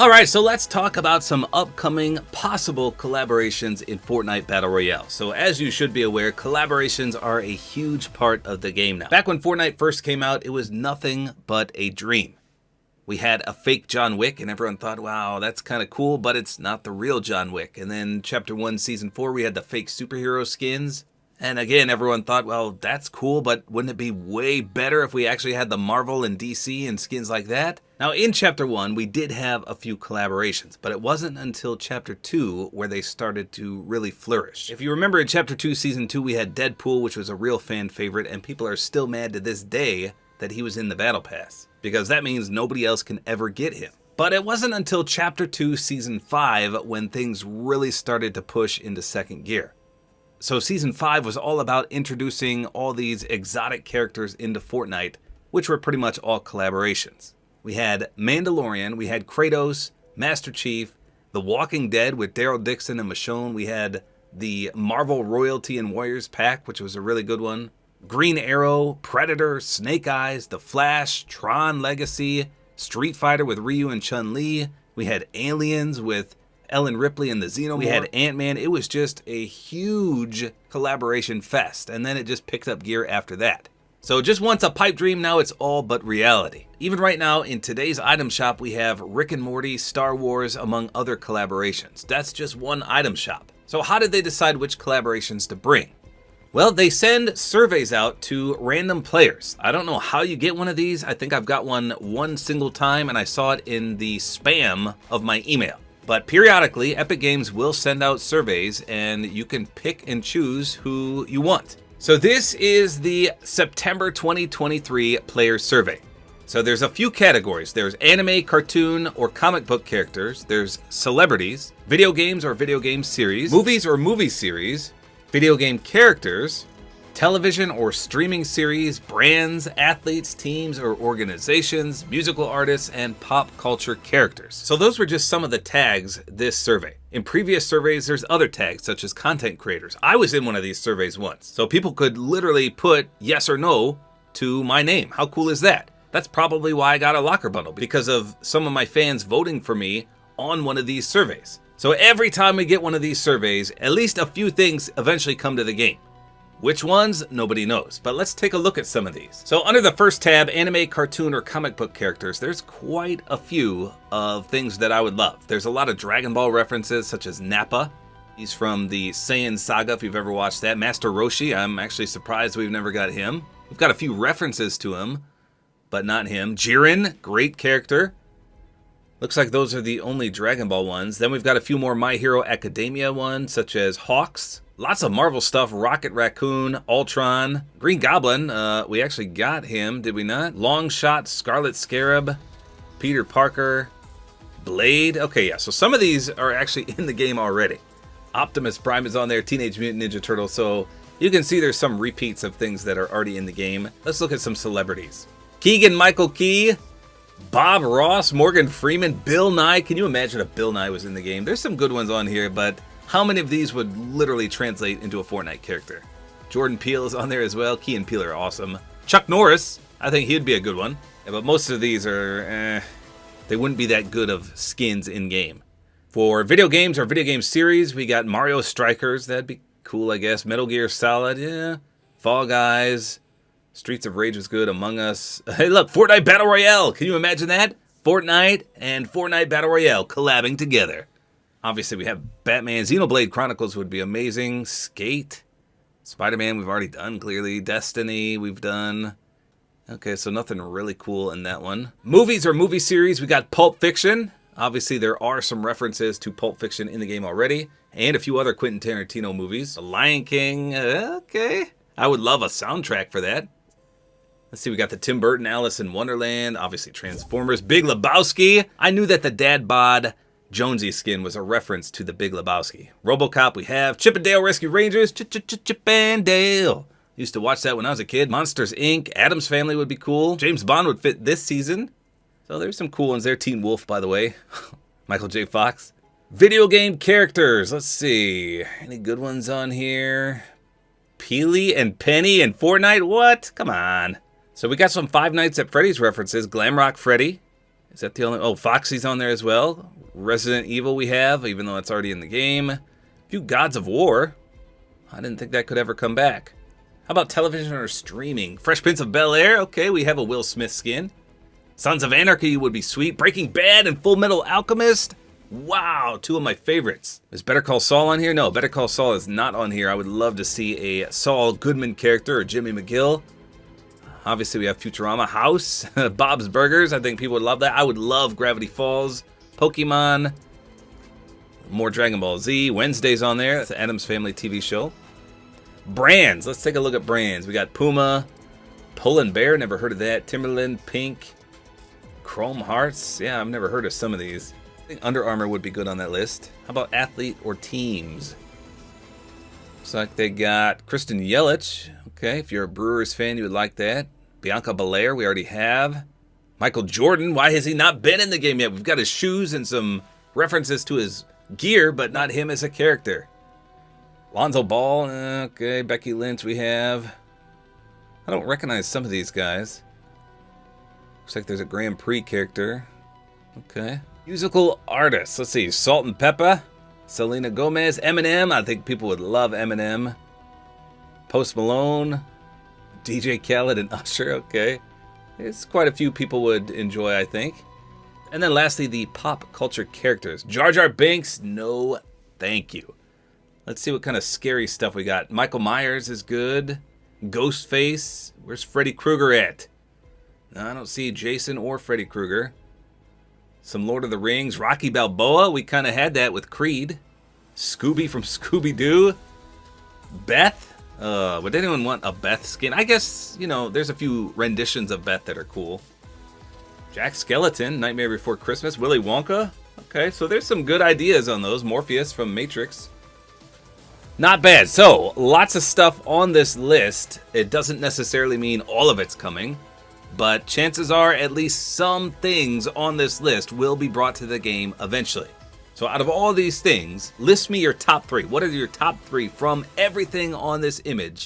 Alright, so let's talk about some upcoming possible collaborations in Fortnite Battle Royale. So as you should be aware, collaborations are a huge part of the game now. Back when Fortnite first came out, it was nothing but a dream. We had a fake John Wick and everyone thought, wow, that's kind of cool, but it's not the real John Wick. And then Chapter 1, Season 4, we had the fake superhero skins. And again, everyone thought, well, that's cool, but wouldn't it be way better if we actually had the Marvel and DC and skins like that? Now, in Chapter 1, we did have a few collaborations, but it wasn't until Chapter 2 where they started to really flourish. If you remember in Chapter 2, Season 2, we had Deadpool, which was a real fan favorite, and people are still mad to this day that he was in the Battle Pass, because that means nobody else can ever get him. But it wasn't until Chapter 2, Season 5 when things really started to push into second gear. So Season 5 was all about introducing all these exotic characters into Fortnite, which were pretty much all collaborations. We had Mandalorian, we had Kratos, Master Chief, The Walking Dead with Daryl Dixon and Michonne, we had the Marvel Royalty and Warriors pack, which was a really good one, Green Arrow, Predator, Snake Eyes, The Flash, Tron Legacy, Street Fighter with Ryu and Chun-Li, we had Aliens with Ellen Ripley and the Xenomorph. We had Ant-Man. It was just a huge collaboration fest, and then it just picked up gear after that. So just once a pipe dream, now it's all but reality. Even right now, in today's item shop, we have Rick and Morty, Star Wars, among other collaborations. That's just one item shop. So how did they decide which collaborations to bring? Well, they send surveys out to random players. I don't know how you get one of these. I think I've got one single time, and I saw it in the spam of my email. But periodically, Epic Games will send out surveys and you can pick and choose who you want. So this is the September 2023 player survey. So there's a few categories. There's anime, cartoon, or comic book characters. There's celebrities, video games or video game series, movies or movie series, video game characters, television or streaming series, brands, athletes, teams or organizations, musical artists, and pop culture characters. So those were just some of the tags this survey. In previous surveys, there's other tags such as content creators. I was in one of these surveys once, so people could literally put yes or no to my name. How cool is that? That's probably why I got a locker bundle, because of some of my fans voting for me on one of these surveys. So every time we get one of these surveys, at least a few things eventually come to the game. Which ones? Nobody knows, but let's take a look at some of these. So under the first tab, anime, cartoon, or comic book characters, there's quite a few of things that I would love. There's a lot of Dragon Ball references, such as Nappa. He's from the Saiyan saga, if you've ever watched that. Master Roshi, I'm actually surprised we've never got him. We've got a few references to him, but not him. Jiren, great character. Looks like those are the only Dragon Ball ones. Then we've got a few more My Hero Academia ones, such as Hawks. Lots of Marvel stuff, Rocket Raccoon, Ultron, Green Goblin, we actually got him, did we not? Longshot, Scarlet Scarab, Peter Parker, Blade. Okay, yeah, so some of these are actually in the game already. Optimus Prime is on there, Teenage Mutant Ninja Turtle, so you can see there's some repeats of things that are already in the game. Let's look at some celebrities. Keegan-Michael Key, Bob Ross, Morgan Freeman, Bill Nye. Can you imagine if Bill Nye was in the game? There's some good ones on here, but how many of these would literally translate into a Fortnite character? Jordan Peele is on there as well. Key and Peele are awesome. Chuck Norris, I think he'd be a good one. Yeah, but most of these are, they wouldn't be that good of skins in-game. For video games or video game series, we got Mario Strikers. That'd be cool, I guess. Metal Gear Solid, yeah. Fall Guys. Streets of Rage was good. Among Us. Hey, look, Fortnite Battle Royale. Can you imagine that? Fortnite and Fortnite Battle Royale collabing together. Obviously, we have Batman. Xenoblade Chronicles would be amazing. Skate. Spider-Man, we've already done, clearly. Destiny, we've done. Okay, so nothing really cool in that one. Movies or movie series, we got Pulp Fiction. Obviously, there are some references to Pulp Fiction in the game already. And a few other Quentin Tarantino movies. The Lion King, okay. I would love a soundtrack for that. Let's see, we got the Tim Burton Alice in Wonderland. Obviously, Transformers. Big Lebowski. I knew that the dad bod Jonesy skin was a reference to the Big Lebowski. RoboCop we have. Chip 'n Dale Rescue Rangers. Chip 'n Dale. Used to watch that when I was a kid. Monsters Inc. Addams Family would be cool. James Bond would fit this season. So there's some cool ones there. Teen Wolf, by the way. Michael J. Fox. Video game characters. Let's see. Any good ones on here? Peele and Penny in Fortnite? What? Come on. So we got some Five Nights at Freddy's references. Glamrock Freddy. Is that the only... Oh, Foxy's on there as well. Resident Evil we have, even though it's already in the game. A few Gods of War. I didn't think that could ever come back. How about television or streaming? Fresh Prince of Bel-Air. Okay, we have a Will Smith skin. Sons of Anarchy would be sweet. Breaking Bad and Full Metal Alchemist. Wow, two of my favorites. Is Better Call Saul on here? No, Better Call Saul is not on here. I would love to see a Saul Goodman character or Jimmy McGill. Obviously, we have Futurama, House, Bob's Burgers. I think people would love that. I would love Gravity Falls, Pokemon, more Dragon Ball Z. Wednesday's on there. That's the Addams Family TV show. Brands. Let's take a look at brands. We got Puma, Pull and Bear. Never heard of that. Timberland, Pink, Chrome Hearts. Yeah, I've never heard of some of these. I think Under Armour would be good on that list. How about athlete or teams? Looks like they got Kristen Yelich. Okay, if you're a Brewers fan, you would like that. Bianca Belair, we already have. Michael Jordan, why has he not been in the game yet? We've got his shoes and some references to his gear, but not him as a character. Lonzo Ball, okay. Becky Lynch we have. I don't recognize some of these guys. Looks like there's a Grand Prix character. Okay. Musical artists, let's see. Salt and Pepper, Selena Gomez, Eminem. I think people would love Eminem. Post Malone, DJ Khaled, and Usher. Okay, it's quite a few people would enjoy, I think. And then lastly, the pop culture characters. Jar Jar Binks, no thank you. Let's see what kind of scary stuff we got. Michael Myers is good. Ghostface, where's Freddy Krueger at? No, I don't see Jason or Freddy Krueger. Some Lord of the Rings. Rocky Balboa, we kind of had that with Creed. Scooby from Scooby-Doo. Beth. Would anyone want a Beth skin? I guess, you know, there's a few renditions of Beth that are cool. Jack Skeleton, Nightmare Before Christmas. Willy Wonka. Okay, so there's some good ideas on those. Morpheus from Matrix. Not bad. So, lots of stuff on this list. It doesn't necessarily mean all of it's coming, but chances are at least some things on this list will be brought to the game eventually. So out of all these things, list me your top 3. What are your top 3 from everything on this image